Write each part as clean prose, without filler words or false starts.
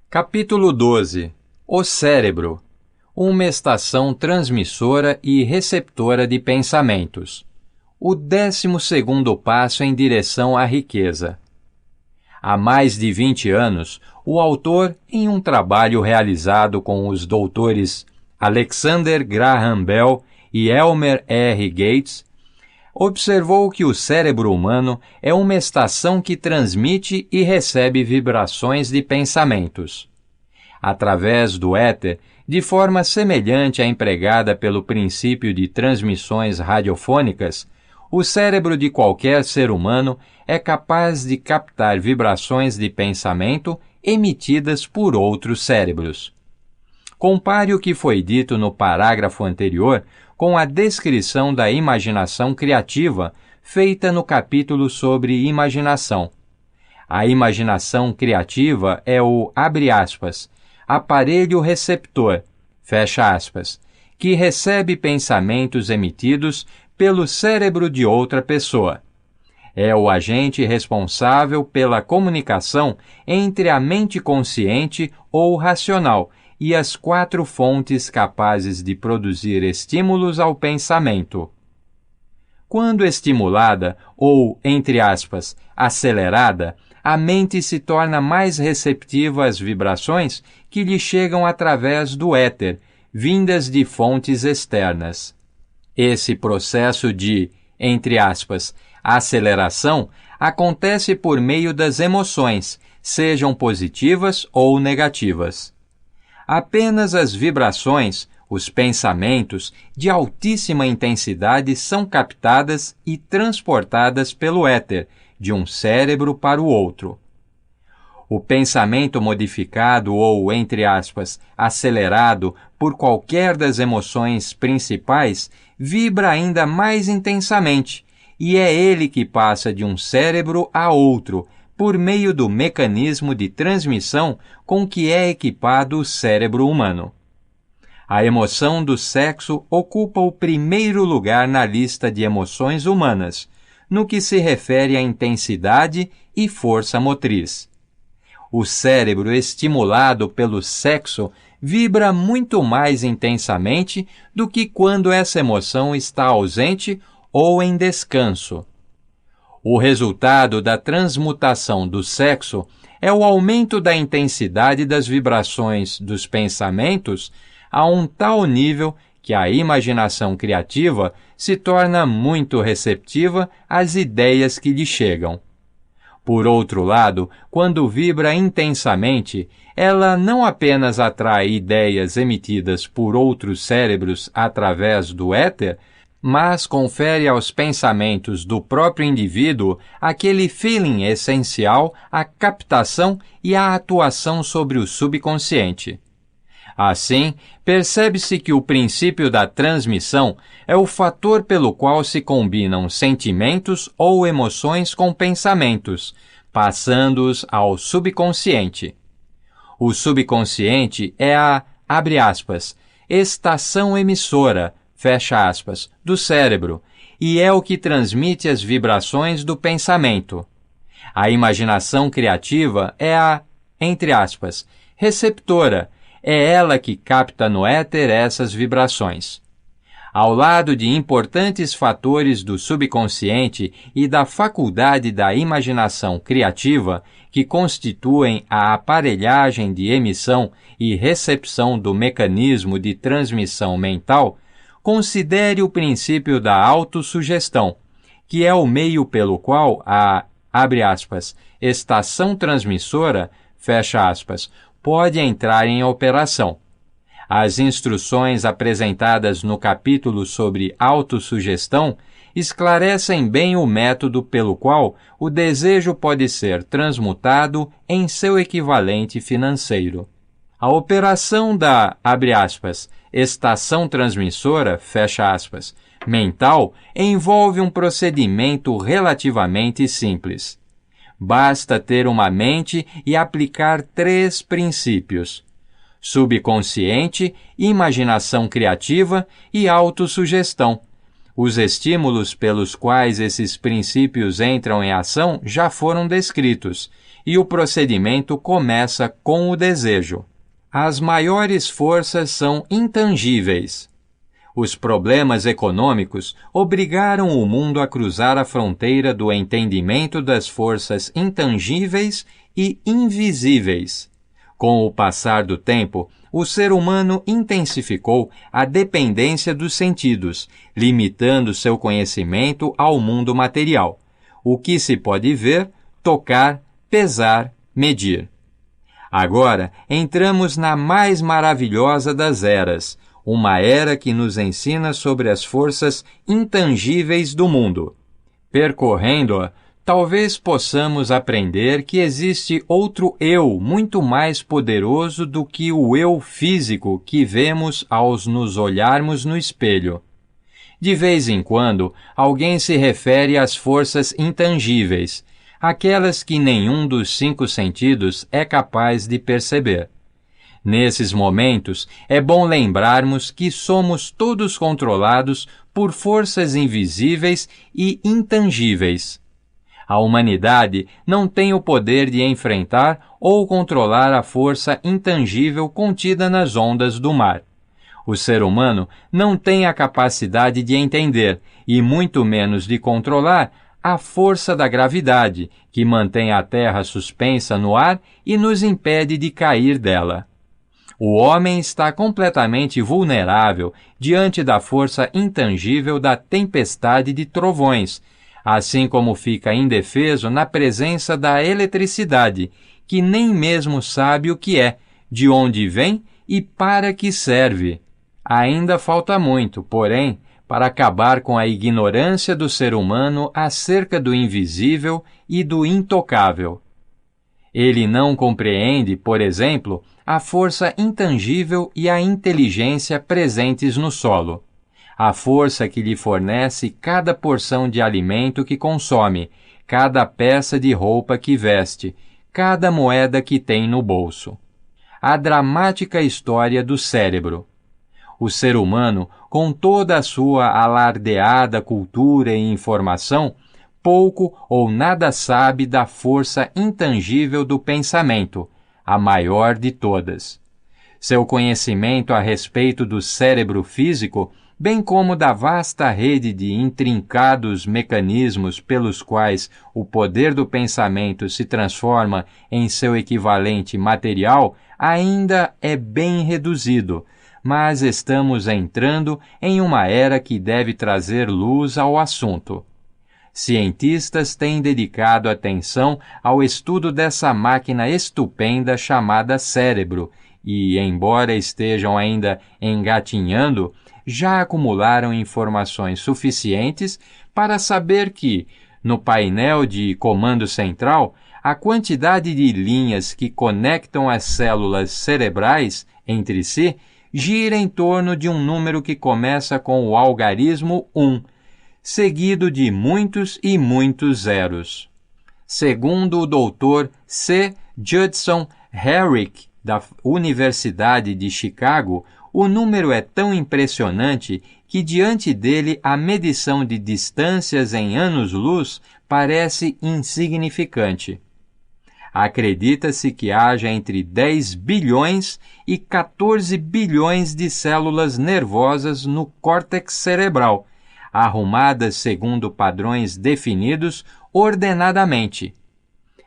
Capítulo 12. O cérebro. Uma estação transmissora e receptora de pensamentos. O 12º passo em direção à riqueza. Há mais de 20 anos, o autor, em um trabalho realizado com os doutores Alexander Graham Bell e Elmer R. Gates, observou que o cérebro humano é uma estação que transmite e recebe vibrações de pensamentos. Através do éter, de forma semelhante à empregada pelo princípio de transmissões radiofônicas, o cérebro de qualquer ser humano é capaz de captar vibrações de pensamento emitidas por outros cérebros. Compare o que foi dito no parágrafo anterior com a descrição da imaginação criativa feita no capítulo sobre imaginação. A imaginação criativa é o, abre aspas, aparelho receptor, fecha aspas, que recebe pensamentos emitidos pelo cérebro de outra pessoa. É o agente responsável pela comunicação entre a mente consciente ou racional e as 4 fontes capazes de produzir estímulos ao pensamento. Quando estimulada ou, entre aspas, acelerada, a mente se torna mais receptiva às vibrações que lhe chegam através do éter, vindas de fontes externas. Esse processo de, entre aspas, aceleração acontece por meio das emoções, sejam positivas ou negativas. Apenas as vibrações, os pensamentos, de altíssima intensidade são captadas e transportadas pelo éter, de um cérebro para o outro. O pensamento modificado ou, entre aspas, acelerado por qualquer das emoções principais vibra ainda mais intensamente, e é ele que passa de um cérebro a outro, por meio do mecanismo de transmissão com que é equipado o cérebro humano. A emoção do sexo ocupa o primeiro lugar na lista de emoções humanas, no que se refere à intensidade e força motriz. O cérebro estimulado pelo sexo vibra muito mais intensamente do que quando essa emoção está ausente ou em descanso. O resultado da transmutação do sexo é o aumento da intensidade das vibrações dos pensamentos a um tal nível que a imaginação criativa se torna muito receptiva às ideias que lhe chegam. Por outro lado, quando vibra intensamente, ela não apenas atrai ideias emitidas por outros cérebros através do éter, mas confere aos pensamentos do próprio indivíduo aquele feeling essencial à captação e à atuação sobre o subconsciente. Assim, percebe-se que o princípio da transmissão é o fator pelo qual se combinam sentimentos ou emoções com pensamentos, passando-os ao subconsciente. O subconsciente é a, abre aspas, estação emissora, fecha aspas, do cérebro, e é o que transmite as vibrações do pensamento. A imaginação criativa é a, entre aspas, receptora, é ela que capta no éter essas vibrações. Ao lado de importantes fatores do subconsciente e da faculdade da imaginação criativa, que constituem a aparelhagem de emissão e recepção do mecanismo de transmissão mental, considere o princípio da autossugestão, que é o meio pelo qual a, abre aspas, estação transmissora, fecha aspas, pode entrar em operação. As instruções apresentadas no capítulo sobre autossugestão esclarecem bem o método pelo qual o desejo pode ser transmutado em seu equivalente financeiro. A operação da, abre aspas, estação transmissora, fecha aspas, mental envolve um procedimento relativamente simples. Basta ter uma mente e aplicar 3 princípios: subconsciente, imaginação criativa e autossugestão, Os estímulos pelos quais esses princípios entram em ação já foram descritos, e o procedimento começa com o desejo. As maiores forças são intangíveis. Os problemas econômicos obrigaram o mundo a cruzar a fronteira do entendimento das forças intangíveis e invisíveis. Com o passar do tempo, o ser humano intensificou a dependência dos sentidos, limitando seu conhecimento ao mundo material, o que se pode ver, tocar, pesar, medir. Agora entramos na mais maravilhosa das eras, uma era que nos ensina sobre as forças intangíveis do mundo. Percorrendo-a, talvez possamos aprender que existe outro eu muito mais poderoso do que o eu físico que vemos ao nos olharmos no espelho. De vez em quando, alguém se refere às forças intangíveis, aquelas que nenhum dos 5 sentidos é capaz de perceber. Nesses momentos, é bom lembrarmos que somos todos controlados por forças invisíveis e intangíveis. A humanidade não tem o poder de enfrentar ou controlar a força intangível contida nas ondas do mar. O ser humano não tem a capacidade de entender, e muito menos de controlar, a força da gravidade, que mantém a Terra suspensa no ar e nos impede de cair dela. O homem está completamente vulnerável diante da força intangível da tempestade de trovões, assim como fica indefeso na presença da eletricidade, que nem mesmo sabe o que é, de onde vem e para que serve. Ainda falta muito, porém, para acabar com a ignorância do ser humano acerca do invisível e do intocável. Ele não compreende, por exemplo, a força intangível e a inteligência presentes no solo, a força que lhe fornece cada porção de alimento que consome, cada peça de roupa que veste, cada moeda que tem no bolso. A dramática história do cérebro. O ser humano, com toda a sua alardeada cultura e informação, pouco ou nada sabe da força intangível do pensamento, a maior de todas. Seu conhecimento a respeito do cérebro físico, bem como da vasta rede de intrincados mecanismos pelos quais o poder do pensamento se transforma em seu equivalente material, ainda é bem reduzido, mas estamos entrando em uma era que deve trazer luz ao assunto. Cientistas têm dedicado atenção ao estudo dessa máquina estupenda chamada cérebro e, embora estejam ainda engatinhando, já acumularam informações suficientes para saber que, no painel de comando central, a quantidade de linhas que conectam as células cerebrais entre si gira em torno de um número que começa com o algarismo 1, seguido de muitos e muitos zeros. Segundo o Dr. C. Judson Herrick, da Universidade de Chicago, o número é tão impressionante que diante dele a medição de distâncias em anos-luz parece insignificante. Acredita-se que haja entre 10 bilhões e 14 bilhões de células nervosas no córtex cerebral, arrumadas segundo padrões definidos ordenadamente.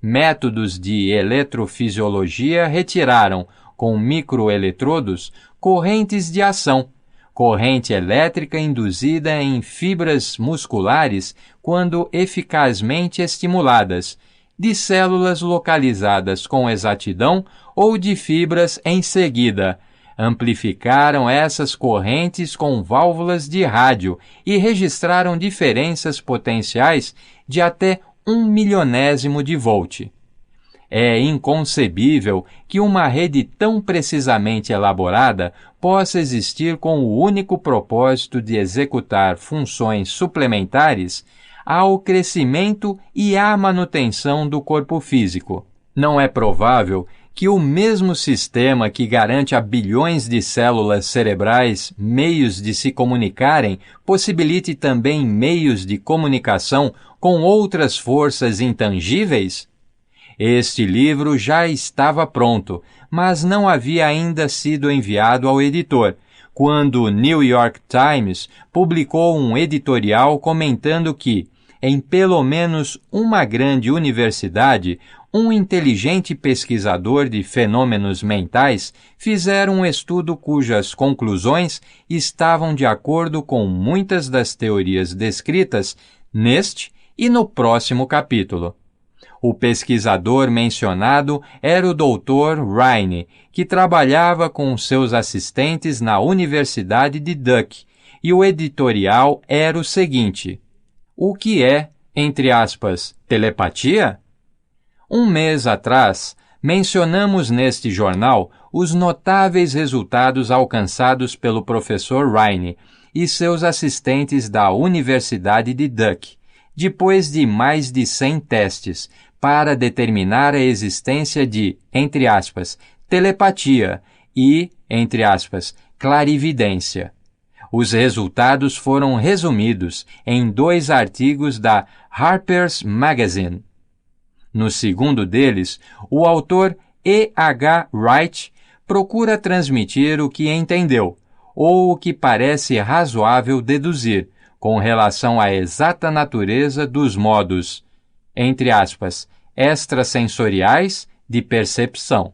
Métodos de eletrofisiologia retiraram, com microeletrodos, correntes de ação, corrente elétrica induzida em fibras musculares quando eficazmente estimuladas, de células localizadas com exatidão ou de fibras em seguida. Amplificaram essas correntes com válvulas de rádio e registraram diferenças potenciais de até 1/1000º de volt. É inconcebível que uma rede tão precisamente elaborada possa existir com o único propósito de executar funções suplementares ao crescimento e à manutenção do corpo físico. Não é provável que o mesmo sistema que garante a bilhões de células cerebrais meios de se comunicarem possibilite também meios de comunicação com outras forças intangíveis? Este livro já estava pronto, mas não havia ainda sido enviado ao editor, quando o New York Times publicou um editorial comentando que, em pelo menos uma grande universidade, um inteligente pesquisador de fenômenos mentais fizera um estudo cujas conclusões estavam de acordo com muitas das teorias descritas neste e no próximo capítulo. O pesquisador mencionado era o Dr. Rhine, que trabalhava com seus assistentes na Universidade de Duke, e o editorial era o seguinte: o que é, entre aspas, telepatia? Um mês atrás, mencionamos neste jornal os notáveis resultados alcançados pelo professor Rhine e seus assistentes da Universidade de Duke, depois de mais de 100 testes, para determinar a existência de, entre aspas, telepatia e, entre aspas, clarividência. Os resultados foram resumidos em 2 artigos da Harper's Magazine. No segundo deles, o autor E. H. Wright procura transmitir o que entendeu, ou o que parece razoável deduzir, com relação à exata natureza dos modos, entre aspas, extrasensoriais de percepção.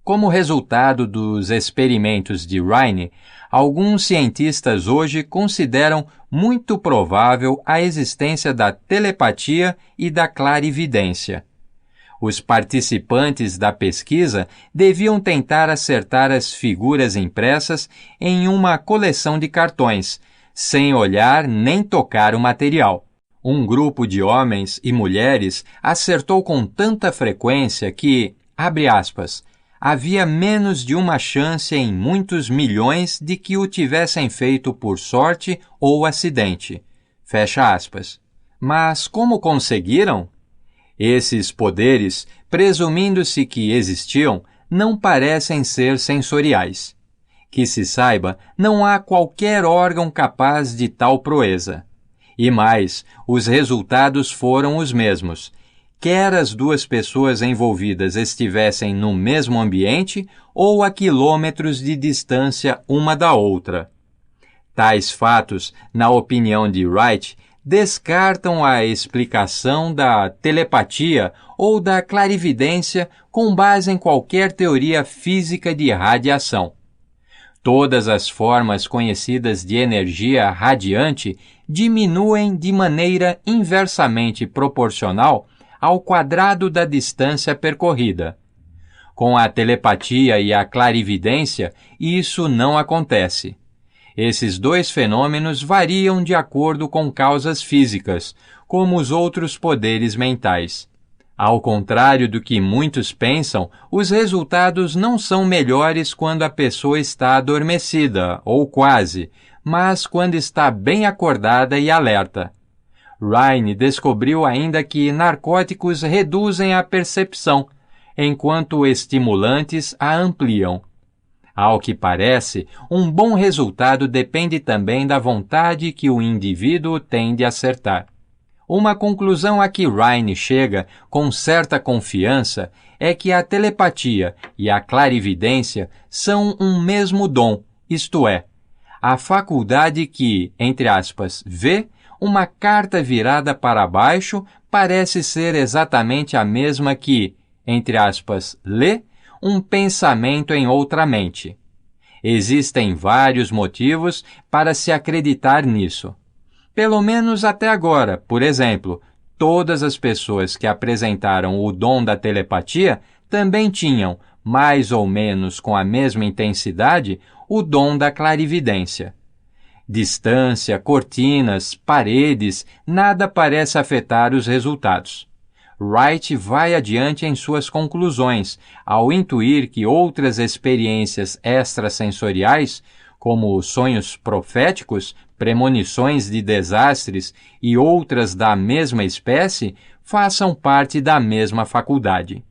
Como resultado dos experimentos de Rhine, alguns cientistas hoje consideram muito provável a existência da telepatia e da clarividência. Os participantes da pesquisa deviam tentar acertar as figuras impressas em uma coleção de cartões, sem olhar nem tocar o material. Um grupo de homens e mulheres acertou com tanta frequência que, abre aspas, havia menos de uma chance em muitos milhões de que o tivessem feito por sorte ou acidente. Fecha aspas. Mas como conseguiram? Esses poderes, presumindo-se que existiam, não parecem ser sensoriais. Que se saiba, não há qualquer órgão capaz de tal proeza. E mais, os resultados foram os mesmos. Quer as duas pessoas envolvidas estivessem no mesmo ambiente ou a quilômetros de distância uma da outra. Tais fatos, na opinião de Wright, descartam a explicação da telepatia ou da clarividência com base em qualquer teoria física de radiação. Todas as formas conhecidas de energia radiante diminuem de maneira inversamente proporcional ao quadrado da distância percorrida. Com a telepatia e a clarividência, isso não acontece. Esses 2 fenômenos variam de acordo com causas físicas, como os outros poderes mentais. Ao contrário do que muitos pensam, os resultados não são melhores quando a pessoa está adormecida, ou quase, mas quando está bem acordada e alerta. Rhine descobriu ainda que narcóticos reduzem a percepção, enquanto estimulantes a ampliam. Ao que parece, um bom resultado depende também da vontade que o indivíduo tem de acertar. Uma conclusão a que Rhine chega com certa confiança é que a telepatia e a clarividência são um mesmo dom, isto é, a faculdade que, entre aspas, vê uma carta virada para baixo parece ser exatamente a mesma que, entre aspas, lê um pensamento em outra mente. Existem vários motivos para se acreditar nisso. Pelo menos até agora, por exemplo, todas as pessoas que apresentaram o dom da telepatia também tinham, mais ou menos com a mesma intensidade, o dom da clarividência. Distância, cortinas, paredes, nada parece afetar os resultados. Wright vai adiante em suas conclusões, ao intuir que outras experiências extrasensoriais, como sonhos proféticos, premonições de desastres e outras da mesma espécie, façam parte da mesma faculdade.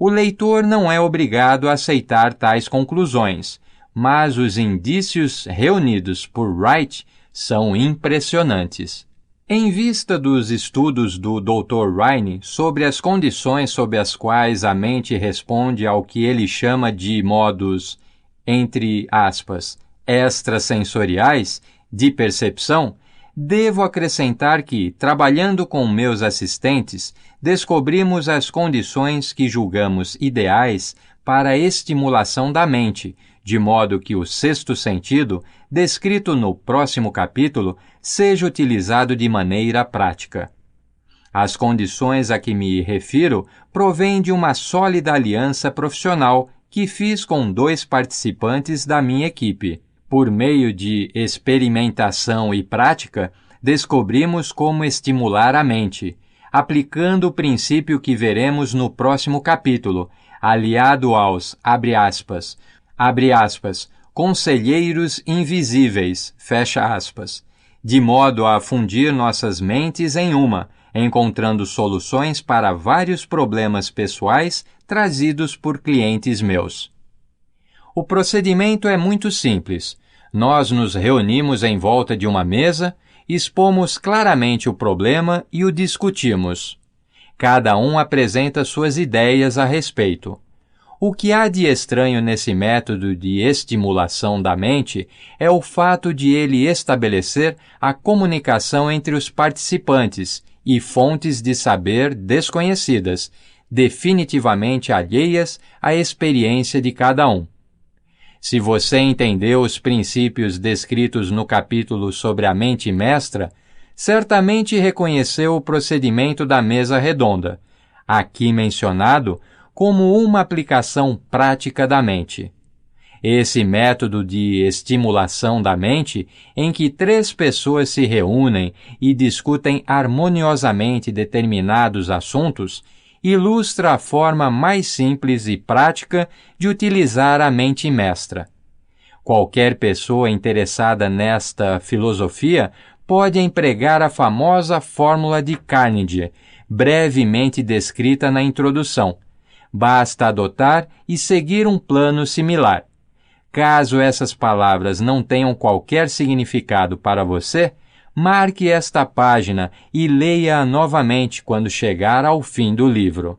O leitor não é obrigado a aceitar tais conclusões, mas os indícios reunidos por Wright são impressionantes. Em vista dos estudos do Dr. Rhine sobre as condições sob as quais a mente responde ao que ele chama de modos, entre aspas, extrasensoriais, de percepção, devo acrescentar que, trabalhando com meus assistentes, descobrimos as condições que julgamos ideais para a estimulação da mente, de modo que o sexto sentido, descrito no próximo capítulo, seja utilizado de maneira prática. As condições a que me refiro provêm de uma sólida aliança profissional que fiz com 2 participantes da minha equipe. Por meio de experimentação e prática, descobrimos como estimular a mente, aplicando o princípio que veremos no próximo capítulo, aliado aos, abre aspas, conselheiros invisíveis, fecha aspas, de modo a fundir nossas mentes em uma, encontrando soluções para vários problemas pessoais trazidos por clientes meus. O procedimento é muito simples. Nós nos reunimos em volta de uma mesa, expomos claramente o problema e o discutimos. Cada um apresenta suas ideias a respeito. O que há de estranho nesse método de estimulação da mente é o fato de ele estabelecer a comunicação entre os participantes e fontes de saber desconhecidas, definitivamente alheias à experiência de cada um. Se você entendeu os princípios descritos no capítulo sobre a mente mestra, certamente reconheceu o procedimento da mesa redonda, aqui mencionado como uma aplicação prática da mente. Esse método de estimulação da mente, em que 3 pessoas se reúnem e discutem harmoniosamente determinados assuntos, ilustra a forma mais simples e prática de utilizar a mente mestra. Qualquer pessoa interessada nesta filosofia pode empregar a famosa fórmula de Carnegie, brevemente descrita na introdução. Basta adotar e seguir um plano similar. Caso essas palavras não tenham qualquer significado para você, marque esta página e leia-a novamente quando chegar ao fim do livro.